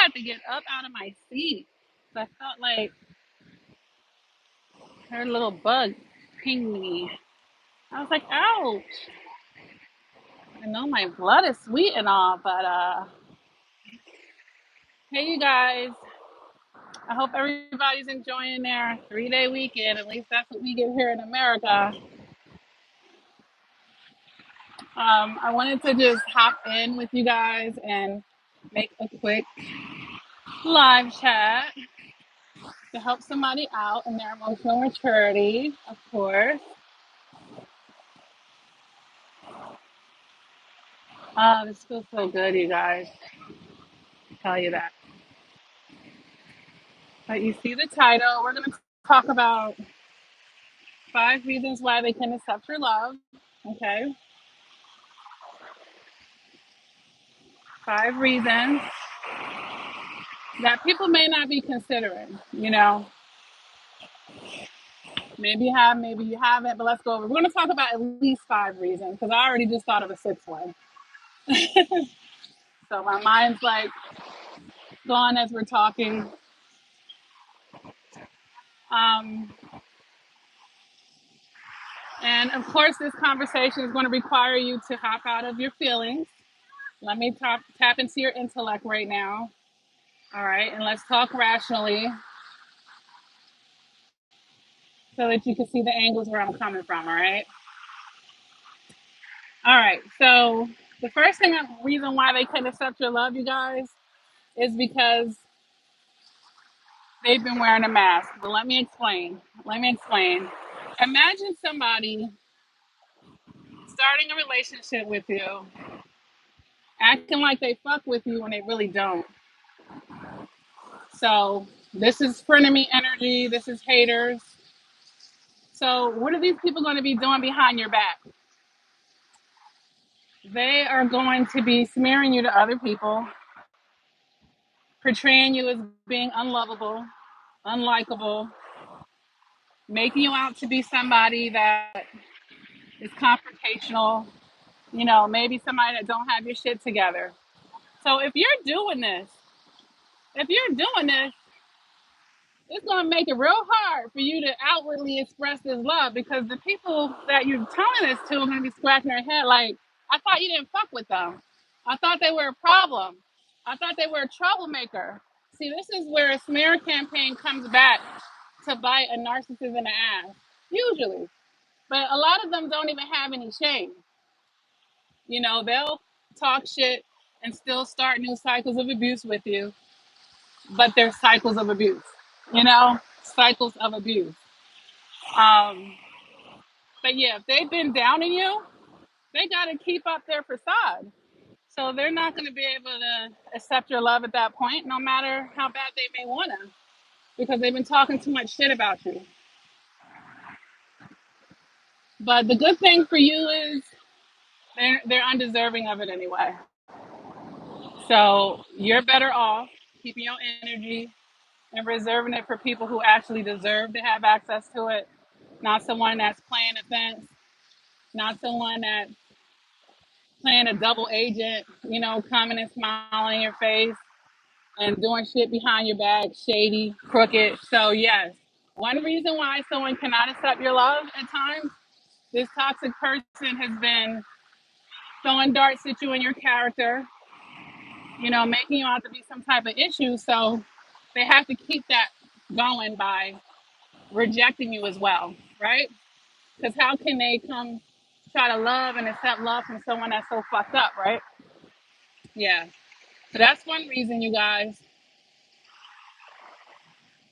had to get up out of my seat. So I felt like her little bug pinged me. I was like, ouch. I know my blood is sweet and all, but hey, you guys. I hope everybody's enjoying their 3-day weekend. At least that's what we get here in America. I wanted to just hop in with you guys and make a quick live chat to help somebody out in their emotional maturity, of course. This feels so good, you guys. I'll tell you that. But you see the title. We're going to talk about 5 reasons why they can accept your love. Okay. 5 reasons that people may not be considering. Maybe you have, maybe you haven't, but let's go over. We're going to talk about at least 5 reasons because I already just thought of a sixth one. So my mind's like gone as we're talking. Um, and of course, this conversation is going to require you to hop out of your feelings. Let me tap into your intellect right now. All right. And let's talk rationally so that you can see the angles where I'm coming from. All right. All right. So the first reason why they couldn't accept your love, you guys, is because they've been wearing a mask. But let me explain. Imagine somebody starting a relationship with you, acting like they fuck with you when they really don't. So this is frenemy energy. This is haters. So what are these people going to be doing behind your back? They are going to be smearing you to other people, portraying you as being unlovable, unlikable, making you out to be somebody that is confrontational, maybe somebody that don't have your shit together. So if you're doing this, it's going to make it real hard for you to outwardly express this love because the people that you're telling this to are going to be scratching their head like, I thought you didn't fuck with them. I thought they were a problem. I thought they were a troublemaker. See, this is where a smear campaign comes back to bite a narcissist in the ass, usually. But a lot of them don't even have any shame. They'll talk shit and still start new cycles of abuse with you, but they're cycles of abuse, cycles of abuse. Um, but yeah, if they've been downing you, they got to keep up their facade. So they're not going to be able to accept your love at that point, no matter how bad they may want to, because they've been talking too much shit about you. But the good thing for you is they're undeserving of it anyway. So you're better off keeping your energy and reserving it for people who actually deserve to have access to it, not someone that's playing a fence, not someone that's playing a double agent, coming and smiling in your face and doing shit behind your back, shady, crooked. So yes, one reason why someone cannot accept your love at times, this toxic person has been throwing darts at you and your character, making you out to be some type of issue. So they have to keep that going by rejecting you as well, right? Because how can they come try to love and accept love from someone that's so fucked up, right? Yeah. So that's one reason, you guys.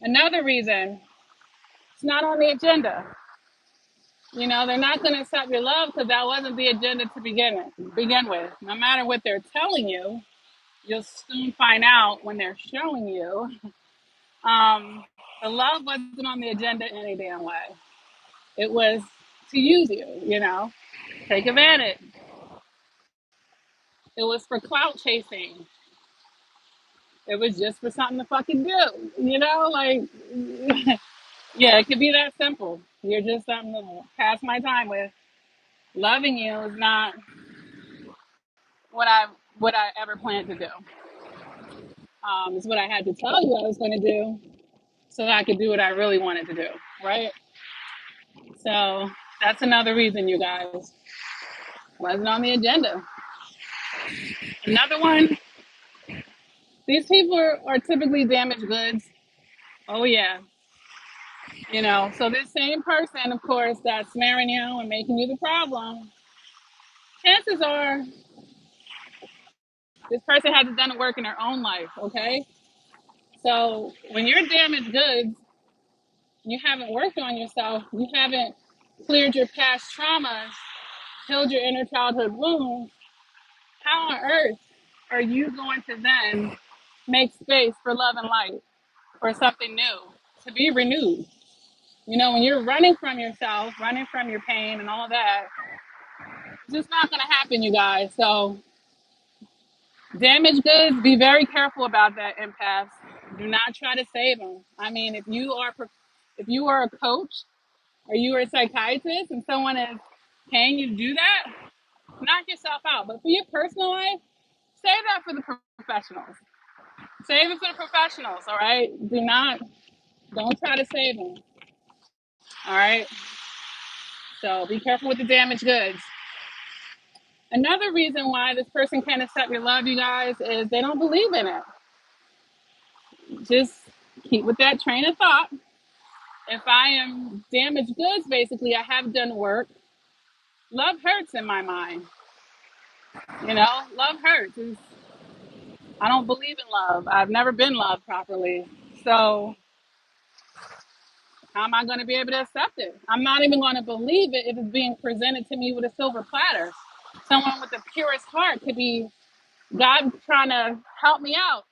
Another reason, it's not on the agenda. They're not going to accept your love because that wasn't the agenda to begin with. No matter what they're telling you, you'll soon find out when they're showing you. Um, the love wasn't on the agenda any damn way. It was to use you, take advantage. It was for clout chasing. It was just for something to fucking do, like, yeah, it could be that simple. You're just something to pass my time with. Loving you is not what I ever planned to do. Is what I had to tell you I was going to do so that I could do what I really wanted to do, right? So that's another reason, you guys. Wasn't on the agenda. Another one, these people are typically damaged goods. Oh, yeah. So this same person, of course, that's snaring you and making you the problem, chances are this person hasn't done the work in their own life, okay? So when you're damaged goods, you haven't worked on yourself, you haven't cleared your past traumas, healed your inner childhood wounds, how on earth are you going to then make space for love and light, for something new, to be renewed? When you're running from yourself, running from your pain and all of that, it's just not going to happen, you guys. So, damaged goods, be very careful about that, empaths. Do not try to save them. I mean, if you are a coach or you are a psychiatrist and someone is paying you to do that, knock yourself out. But for your personal life, save that for the professionals. Save it for the professionals, all right? Don't try to save them, all right? So be careful with the damaged goods. Another reason why this person can't accept your love, you guys, is they don't believe in it. Just keep with that train of thought. If I am damaged goods, basically, I have done work. Love hurts in my mind. Love hurts. I don't believe in love. I've never been loved properly. So how am I going to be able to accept it? I'm not even going to believe it if it's being presented to me with a silver platter. Someone with the purest heart could be God trying to help me out,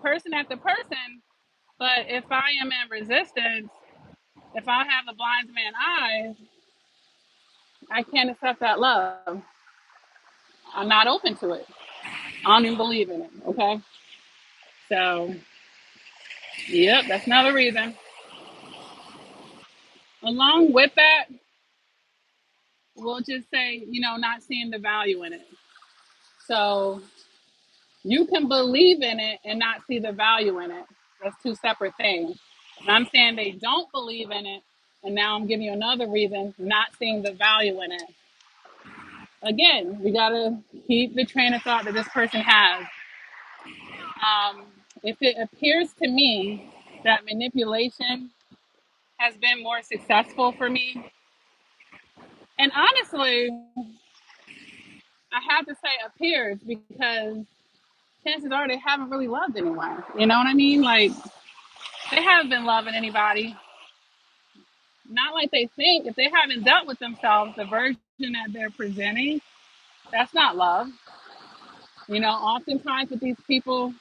person after person. But if I am in resistance, if I have the blind man eyes, I can't accept that love. I'm not open to it. I don't even believe in it. Okay. So, yep, that's another reason. Along with that, we'll just say, not seeing the value in it. So, you can believe in it and not see the value in it. That's two separate things. And I'm saying they don't believe in it. And now I'm giving you another reason, not seeing the value in it. Again, we got to keep the train of thought that this person has. If it appears to me that manipulation has been more successful for me, and honestly, I have to say appears because chances are they haven't really loved anyone. You know what I mean? Like, they haven't been loving anybody. Not like they think. If they haven't dealt with themselves, the version that they're presenting, that's not love. Oftentimes with these people,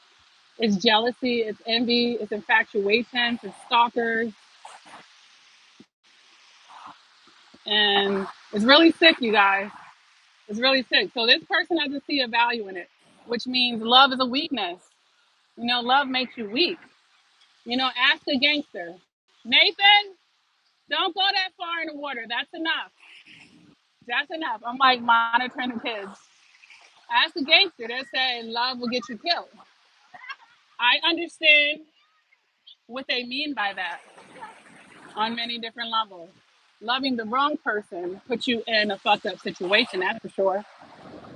it's jealousy, it's envy, it's infatuation, it's stalkers, and it's really sick, you guys. It's really sick. So this person doesn't see a value in it, which means love is a weakness. Love makes you weak. Ask a gangster, Nathan, don't go that far in the water. That's enough. That's enough. I'm like monitoring the kids. Ask a gangster, they're saying love will get you killed. I understand what they mean by that on many different levels. Loving the wrong person puts you in a fucked up situation, that's for sure.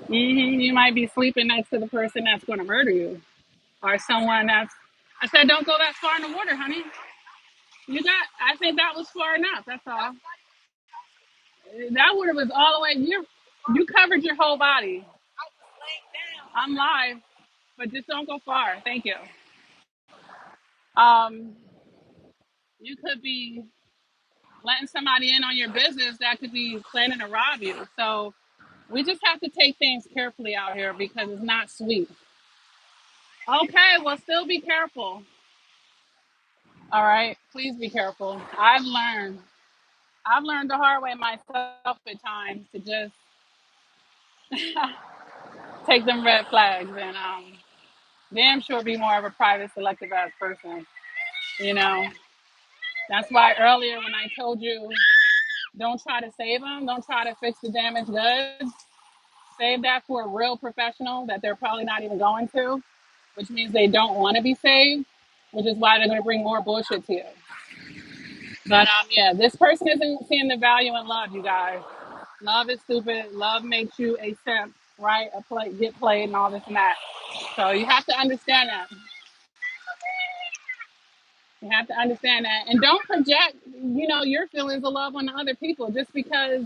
You might be sleeping next to the person that's going to murder you, or someone that's. I said, don't go that far in the water, honey. I think that was far enough. That's all. That water was all the way. You covered your whole body. I'm live, but just don't go far. Thank you. Um, you could be letting somebody in on your business that could be planning to rob you. So we just have to take things carefully out here because it's not sweet. Okay, well, still be careful. All right, please be careful. I've learned the hard way myself at times to just take them red flags and damn sure be more of a private selective ass person. You know, that's why earlier when I told you don't try to save them, don't try to fix the damaged goods. Save that for a real professional that they're probably not even going to. which means they don't want to be saved, which is why they're going to bring more bullshit to you. But yeah, this person isn't seeing the value in love, you guys. Love is stupid. Love makes you a simp, right? Get played, and all this and that. So you have to understand that. You have to understand that, and don't project, your feelings of love on other people. Just because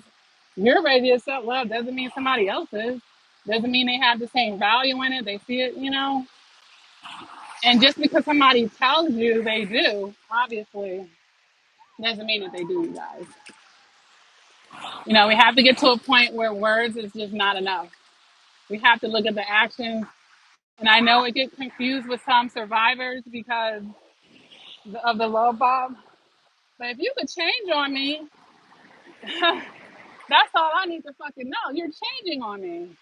you're ready to accept love doesn't mean somebody else is. Doesn't mean they have the same value in it. They see it. And just because somebody tells you they do, obviously, doesn't mean that they do, you guys. We have to get to a point where words is just not enough. We have to look at the actions. And I know it gets confused with some survivors because of the love bomb. But if you could change on me, that's all I need to fucking know. You're changing on me.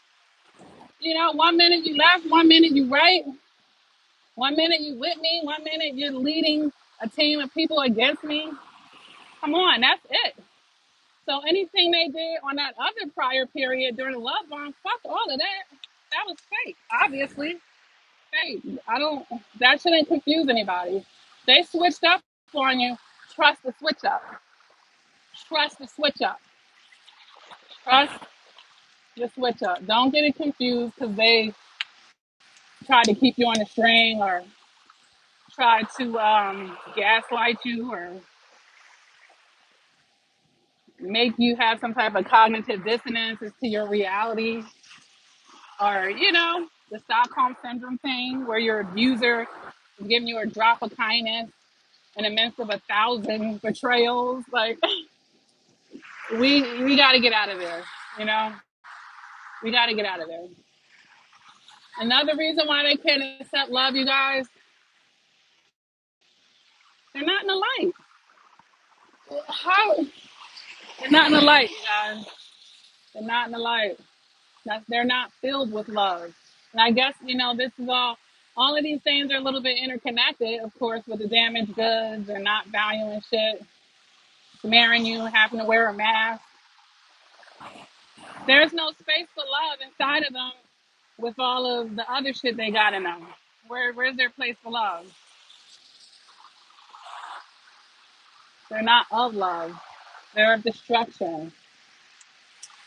1 minute you left, 1 minute you right, 1 minute you with me, 1 minute you're leading a team of people against me. Come on, that's it. So anything they did on that other prior period during the love bomb, fuck all of that. That was fake, obviously. Fake. I don't, that shouldn't confuse anybody. They switched up on you. Trust the switch up. Trust the switch up. Trust the switch up. Don't get it confused because they try to keep you on a string or try to gaslight you or make you have some type of cognitive dissonance as to your reality, or the Stockholm syndrome thing where your abuser is giving you a drop of kindness in the midst of 1,000 betrayals. Like, we got to get out of there. You know, we got to get out of there. Another reason why they can't accept love, you guys, they're not in the light. How? They're not in the light, you guys. They're not in the light. They're not filled with love. And I guess, this is all of these things are a little bit interconnected, of course, with the damaged goods and not valuing shit, marrying you, having to wear a mask. There's no space for love inside of them with all of the other shit they got in them. Where's their place for love? They're not of love. They're of destruction.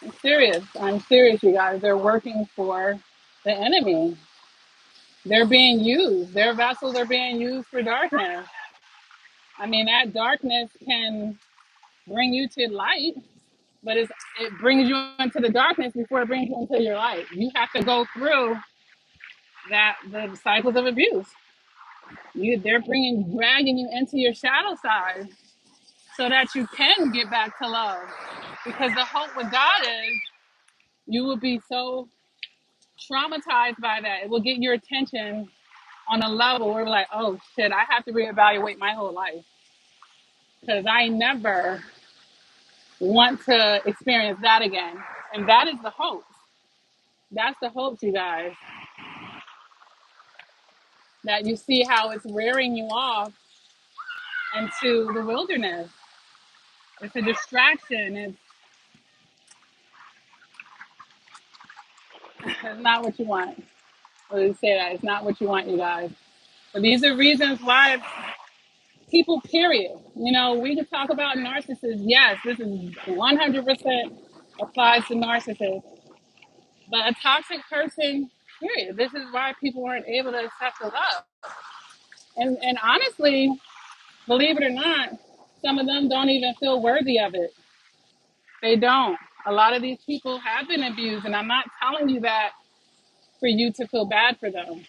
I'm serious. I'm serious, you guys. They're working for the enemy. They're being used. Their vessels are being used for darkness. I mean, that darkness can bring you to light, but it brings you into the darkness before it brings you into your light. You have to go through the cycles of abuse. They're dragging you into your shadow side so that you can get back to love. Because the hope with God is you will be so traumatized by that. It will get your attention on a level where we're like, oh shit, I have to reevaluate my whole life. Because I never want to experience that again. And that is the hope. That's the hope, you guys. That you see how it's rearing you off into the wilderness. It's a distraction. It's not what you want. Let's say that. It's not what you want, you guys. But these are reasons why people, period. We could talk about narcissists. Yes, this is 100% applies to narcissists. But a toxic person, period. This is why people weren't able to accept the love. And honestly, believe it or not, some of them don't even feel worthy of it. They don't. A lot of these people have been abused, and I'm not telling you that for you to feel bad for them.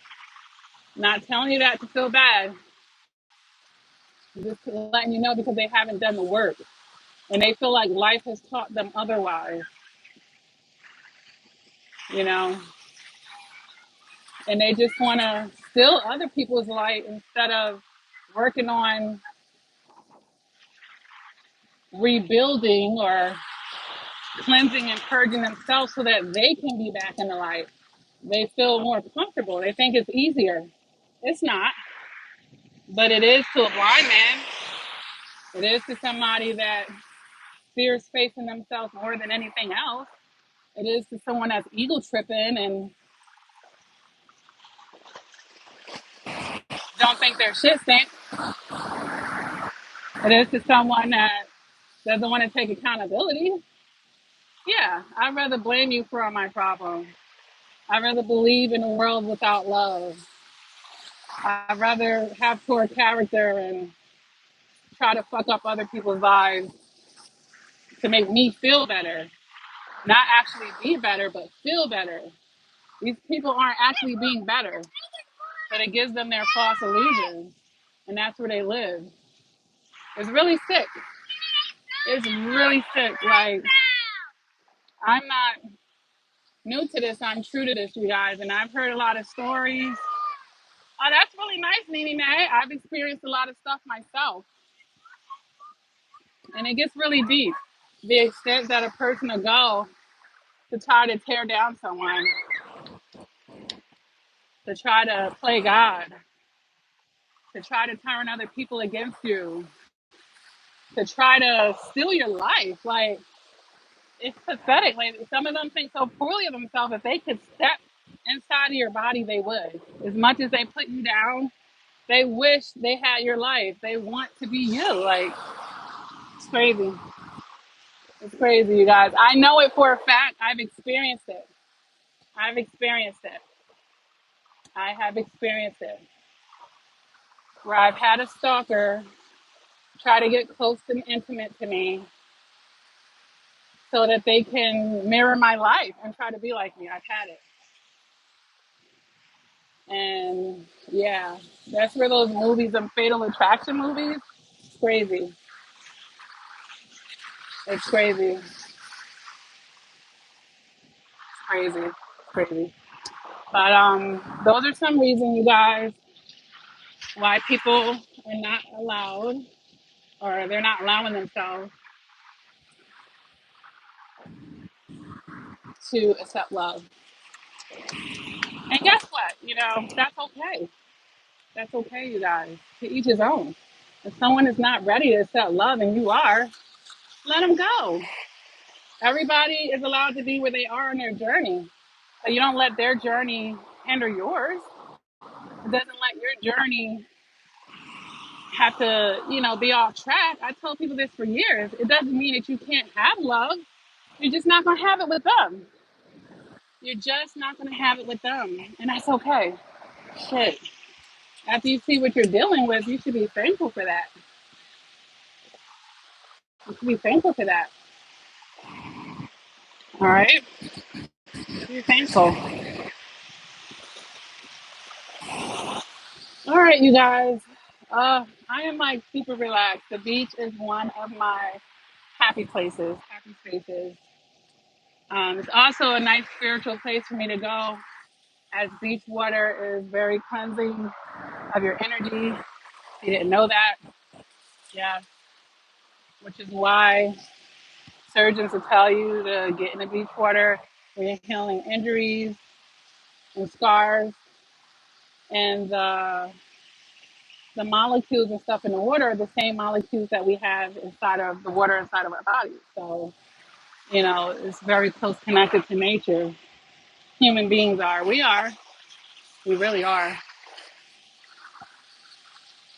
I'm not telling you that to feel bad. I'm just letting you know because they haven't done the work. And they feel like life has taught them otherwise, you know, and they just want to steal other people's light instead of working on rebuilding or cleansing and purging themselves so that they can be back in the light. They feel more comfortable. They think it's easier. It's not, but it is to a blind man. It is to somebody that fears facing themselves more than anything else. It is to someone that's ego tripping and don't think their shit stink. It is to someone that doesn't want to take accountability. Yeah, I'd rather blame you for all my problems. I'd rather believe in a world without love. I'd rather have poor character and try to fuck up other people's lives to make me feel better. Not actually be better, but feel better. These people aren't actually being better, but it gives them their false illusions. And that's where they live. It's really sick. It's really sick. Like, I'm not new to this. I'm true to this, you guys. And I've heard a lot of stories. Oh, that's really nice, Nene May. I've experienced a lot of stuff myself. And it gets really deep. The extent that a person will go to try to tear down someone, to try to play God, to try to turn other people against you, to try to steal your life. Like, it's pathetic. Like, some of them think so poorly of themselves. If they could step inside of your body, they would. As much as they put you down, they wish they had your life. They want to be you. Like, it's crazy. It's crazy, you guys. I know it for a fact. I've experienced it. I've experienced it. I have experienced it. Where I've had a stalker try to get close and intimate to me so that they can mirror my life and try to be like me. I've had it. And yeah, that's where those movies, them Fatal Attraction movies, it's crazy. It's crazy. It's crazy. It's crazy. But those are some reasons, you guys, why people are not allowed, or they're not allowing themselves to accept love. And guess what? That's okay. That's okay, you guys. To each his own. If someone is not ready to accept love and you are, let them go. Everybody is allowed to be where they are on their journey. But you don't let their journey hinder yours. It doesn't let your journey have to, be off track. I told people this for years. It doesn't mean that you can't have love. You're just not going to have it with them. You're just not going to have it with them. And that's okay. Shit. After you see what you're dealing with, you should be thankful for that. You should be thankful for that. All right? Be thankful. All right, you guys. I am like super relaxed. The beach is one of my happy places, happy spaces. It's also a nice spiritual place for me to go, as beach water is very cleansing of your energy. You didn't know that? Yeah, which is why surgeons will tell you to get in the beach water when you're healing injuries and scars. And the molecules and stuff in the water are the same molecules that we have inside of the water inside of our bodies. So, it's very close connected to nature. Human beings are. We are. We really are.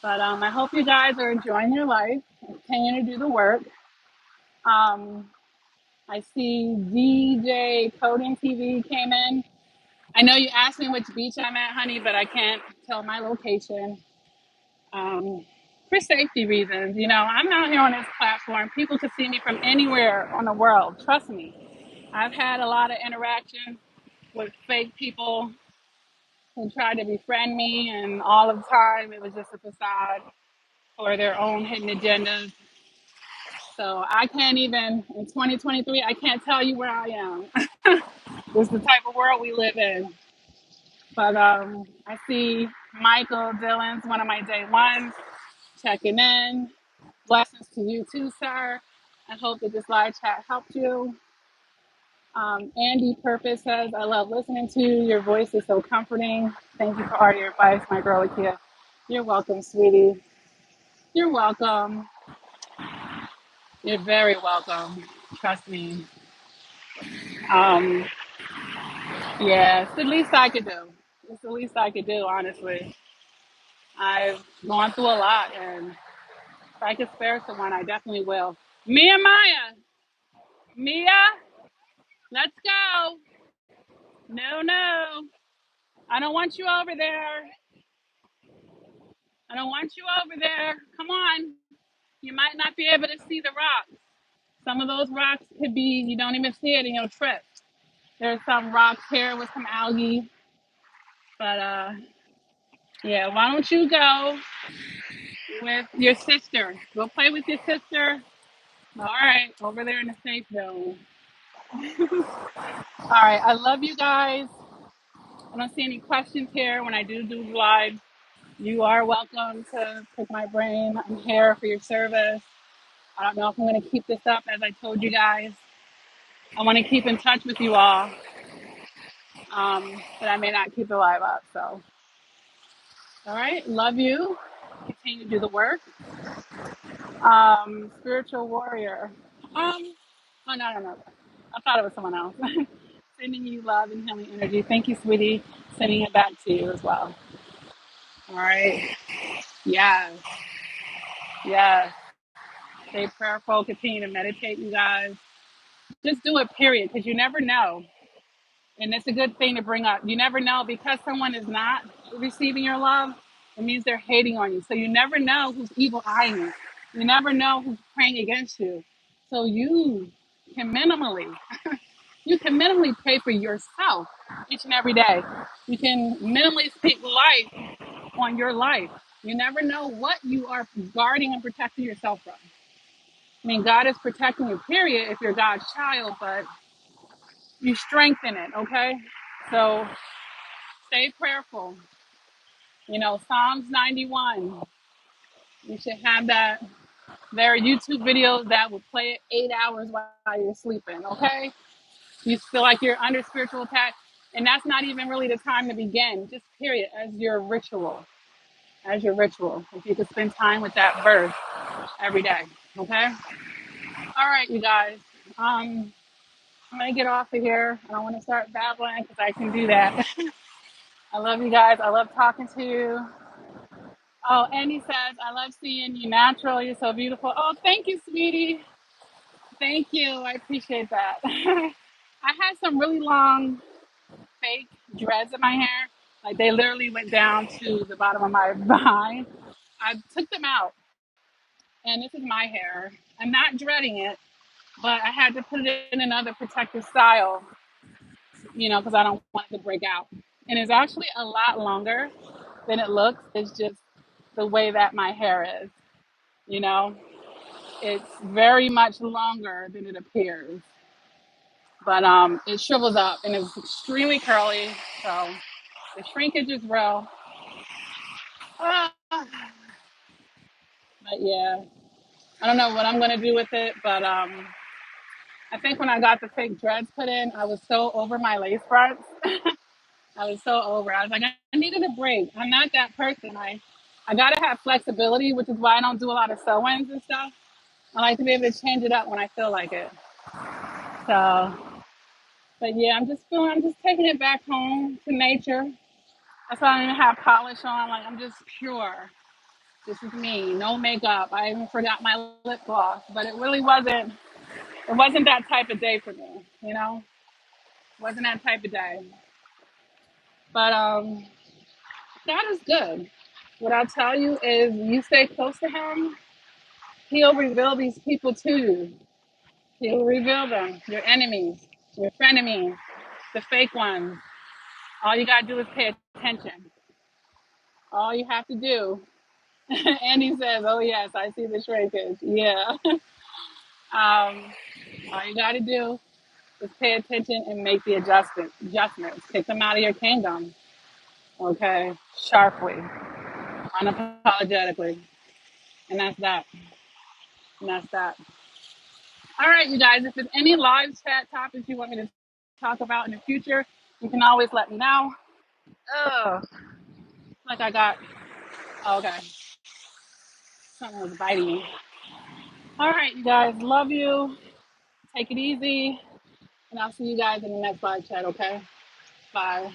But I hope you guys are enjoying your life, continue to do the work. Um, I see DJ Coding TV came in. I know you asked me which beach I'm at, honey, but I can't tell my location for safety reasons. I'm out here on this platform. People can see me from anywhere on the world. Trust me. I've had a lot of interaction with fake people who tried to befriend me, and all of the time it was just a facade for their own hidden agendas. So I can't even, in 2023, I can't tell you where I am. This is the type of world we live in. But I see Michael Dillon's one of my day ones checking in. Blessings to you too, sir. I hope that this live chat helped you. Andy Purpose says, I love listening to you. Your voice is so comforting. Thank you for all your advice, my girl Akia. You're welcome, sweetie. You're welcome. You're very welcome. Trust me. Um, yeah, it's the least I could do. It's the least I could do, honestly. I've gone through a lot, and if I could spare someone, I definitely will. Mia Maya, Mia, let's go. No, no, I don't want you over there. I don't want you over there. Come on. You might not be able to see the rocks. Some of those rocks could be, you don't even see it and you'll trip. There's some rocks here with some algae, but yeah, why don't you go with your sister? Go play with your sister. All right, over there in the safe zone. All right, I love you guys. I don't see any questions here when I do live. You are welcome to pick my brain. I'm here for your service. I don't know if I'm going to keep this up as I told you guys. I want to keep in touch with you all, but I may not keep the live up. So, all right, love you. Continue to do the work. Spiritual warrior. Oh no. I thought it was someone else. Sending you love and healing energy. Thank you, sweetie. Sending it back to you as well. All right. Yes. Yes. Stay prayerful. Continue to meditate, you guys. Just do it, period, because you never know. And it's a good thing to bring up. You never know because someone is not receiving your love, it means they're hating on you. So you never know who's evil eyeing you. You never know who's praying against you. So can minimally, you can minimally pray for yourself each and every day. You can minimally speak life on your life. You never know what you are guarding and protecting yourself from. I mean, God is protecting you, period, if you're God's child, but you strengthen it, okay? So stay prayerful. You know, Psalms 91. You should have that. There are YouTube videos that will play it 8 hours while you're sleeping, okay? You feel like you're under spiritual attack, and that's not even really the time to begin, just period, as your ritual. As your ritual. If you could spend time with that verse every day, okay? All right, you guys. I'm going to get off of here. I don't want to start babbling because I can do that. I love you guys. I love talking to you. Oh, Andy says, I love seeing you natural. You're so beautiful. Oh, thank you, sweetie. Thank you. I appreciate that. I had some really long fake dreads in my hair. Like they literally went down to the bottom of my behind. I took them out, and this is my hair. I'm not dreading it, but I had to put it in another protective style, because I don't want it to break out. And it's actually a lot longer than it looks. It's just the way that my hair is, you know. It's very much longer than it appears, but it shrivels up and it's extremely curly. So the shrinkage is real. Ah, but yeah, I don't know what I'm gonna do with it, but I think when I got the fake dreads put in, I was so over my lace fronts. I was so over. I was like, I needed a break. I'm not that person. I gotta have flexibility, which is why I don't do a lot of sew-ins and stuff. I like to be able to change it up when I feel like it. So, but yeah, I'm just taking it back home to nature. That's why I don't even have polish on. Like I'm just pure. This is me, no makeup. I even forgot my lip gloss, but it really wasn't. It wasn't that type of day for me. It wasn't that type of day. But God is good. What I'll tell you is, you stay close to Him. He'll reveal these people to you. He'll reveal them. Your enemies, your frenemies, the fake ones. All you gotta do is pay attention. All you have to do. And he says, "Oh yes, I see the shrinkage." Yeah. All you gotta do is pay attention and make the adjustments. Take them out of your kingdom. Okay, sharply, unapologetically, and that's that. And that's that. All right, you guys. If there's any live chat topics you want me to talk about in the future, you can always let me know. Oh, like I got. Oh, okay, something was biting me. All right, you guys. Love you. Take it easy. And I'll see you guys in the next live chat, okay? Bye.